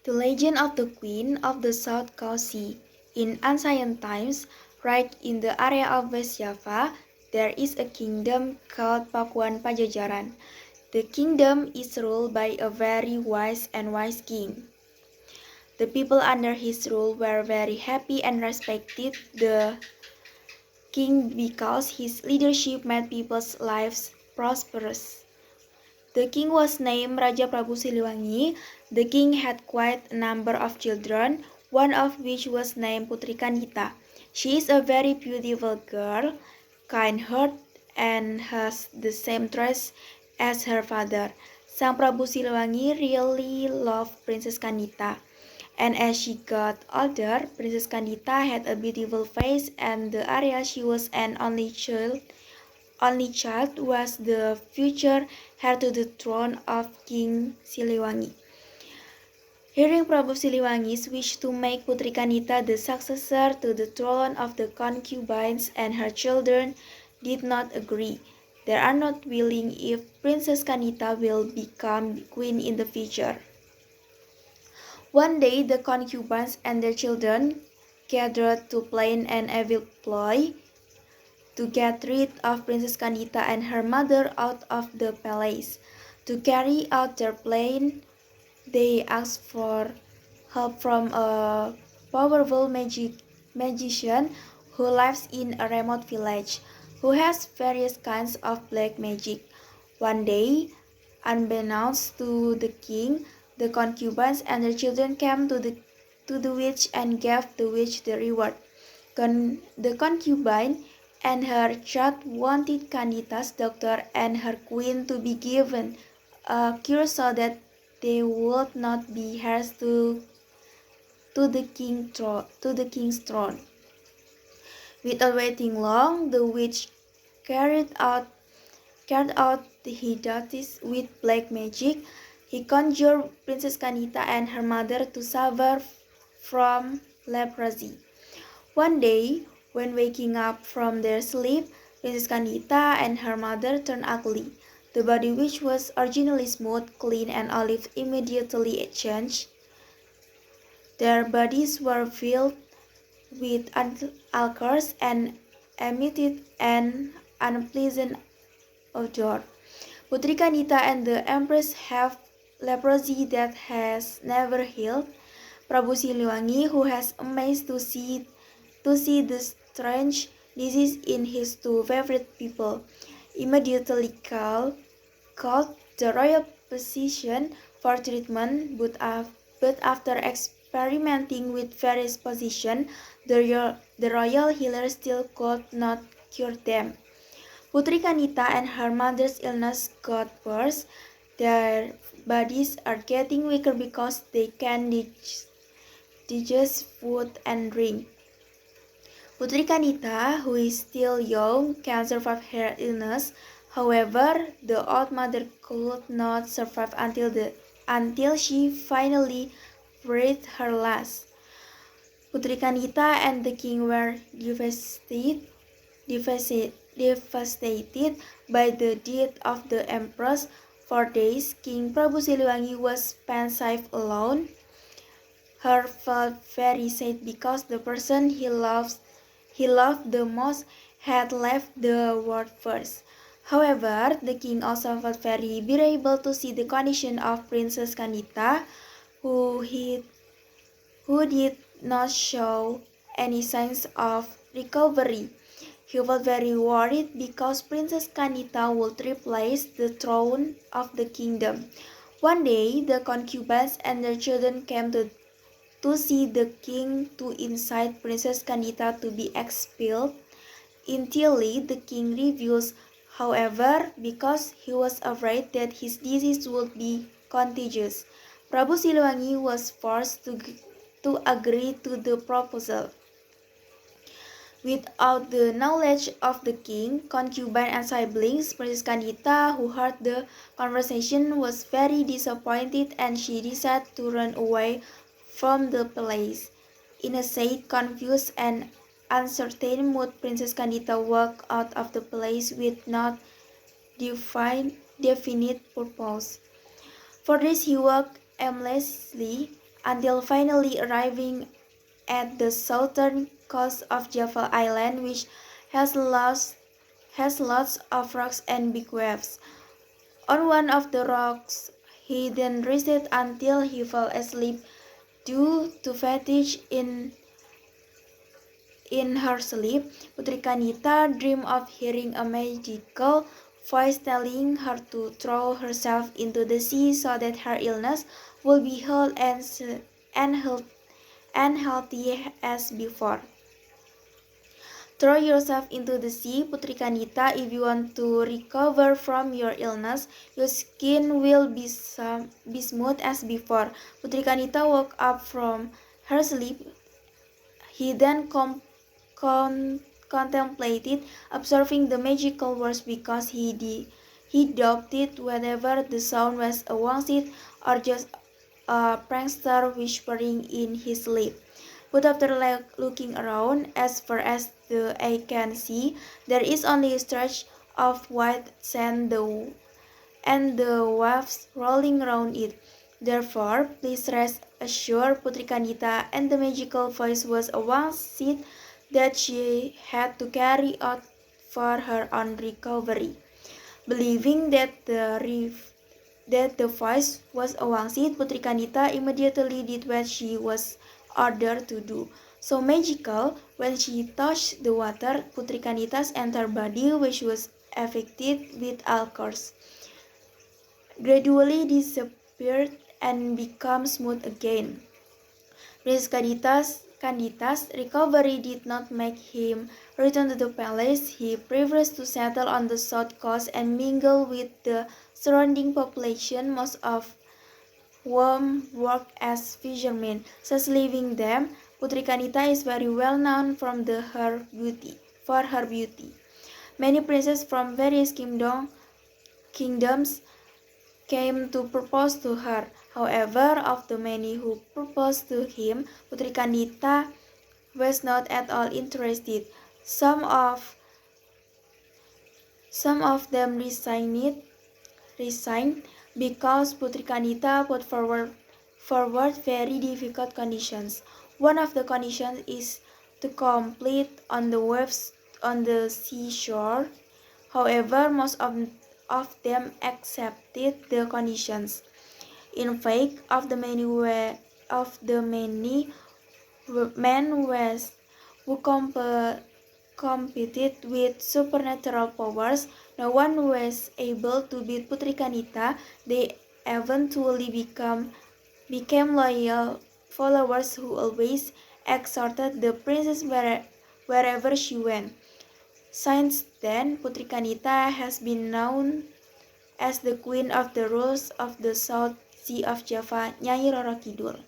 The legend of the Queen of the South Sea. In ancient times, right in the area of West Java, there is a kingdom called Pakuan Pajajaran. The kingdom is ruled by a very wise king. The people under his rule were very happy and respected the king because his leadership made people's lives prosperous. The king was named Raja Prabu Siliwangi. The king had quite a number of children, one of which was named Putri Kandita. She is a very beautiful girl, kind-hearted, and has the same traits as her father. Sang Prabu Siliwangi really loved Princess Kandita. And as she got older, Princess Kandita had a beautiful face, and the area she was an only child was the future heir to the throne of King Siliwangi. Hearing Prabu Siliwangi's wish to make Putri Kandita the successor to the throne of the concubines and her children did not agree. They are not willing if Princess Kandita will become queen in the future. One day the concubines and their children gathered to plan an evil ploy to get rid of Princess Kandita and her mother out of the palace. To carry out their plan, they asked for help from a powerful magician who lives in a remote village, who has various kinds of black magic. One day, unbeknownst to the king, the concubines and their children came to the witch and gave the witch the reward. The concubine and her child wanted Kandita's doctor and her queen to be given a cure so that they would not be heirs to the king's throne. Without waiting long, the witch carried out his duties with black magic. He conjured Princess Kandita and her mother to suffer from leprosy. One day, when waking up from their sleep, Princess Kandita and her mother turned ugly. The body, which was originally smooth, clean, and olive, immediately changed. Their bodies were filled with ulcers and emitted an unpleasant odor. Putri Kandita and the Empress have leprosy that has never healed. Prabu Siliwangi, who has amazed to see the strange disease in his two favorite people, immediately called the royal physician for treatment, but after experimenting with various positions, the royal healer still could not cure them. Putri Kandita and her mother's illness got worse. Their bodies are getting weaker because they can digest food and drink. Putri Kandita, who is still young, can survive her illness. However, the old mother could not survive until she finally breathed her last. Putri Kandita and the king were devastated by the death of the empress. For days, King Prabu Siliwangi was pensive alone. He felt very sad because the person he loved the most had left the world first. However, the king also felt very bearable to see the condition of Princess Kandita, who did not show any signs of recovery. He was very worried because Princess Kandita would replace the throne of the kingdom. One day, the concubines and their children came to see the king to incite Princess Kandita to be expelled. Entirely, the king refused, however, because he was afraid that his disease would be contagious. Prabu Siliwangi was forced to agree to the proposal. Without the knowledge of the king, concubine and siblings, Princess Kandita, who heard the conversation, was very disappointed and she decided to run away from the palace. In a sad, confused, and uncertain mood, Princess Kandita walked out of the palace with no definite purpose. For days he walked aimlessly until finally arriving at the southern coast of Java Island, which has lots of rocks and big waves. On one of the rocks, he then rested until he fell asleep due to fatigue. In her sleep, Putri Kanita dreamed of hearing a magical voice telling her to throw herself into the sea so that her illness would be healed and healthy as before. Throw yourself into the sea, Putri Kanita, if you want to recover from your illness. Your skin will be smooth as before. Putri Kanita woke up from her sleep. He then contemplated, observing the magical words because he doubted whether the sound was a wansit or just a prankster whispering in his sleep. But after looking around, as far as the eye can see, there is only a stretch of white sand and the waves rolling around it. Therefore, please rest assured, Putri Kanita, and the magical voice was a one seat that she had to carry out for her own recovery. Believing that the voice was a wangsit, Putri Kanita immediately did what she was ordered to do. So magical, when she touched the water, Putri Kanita's entire body, which was affected with alcohols, gradually disappeared and became smooth again. Prince Candida's recovery did not make him return to the palace. He preferred to settle on the south coast and mingle with the surrounding population, most of whom worked as fishermen. Since leaving them, Putri Kanita is very well known for her beauty. Many princes from various kingdoms came to propose to her. However, of the many who proposed to him, Putri Kandita was not at all interested. Some of them resigned because Putri Kandita put forward very difficult conditions. One of the conditions is to complete on the waves on the seashore. However, most of them accepted the conditions. In fact, of the many men who competed with supernatural powers, no one was able to beat Putri Kanita. They eventually became loyal followers who always exhorted the princess wherever she went. Since then, Putri Kanita has been known as the Queen of the Rose of the South Sea of Java, Nyai Roro Kidul.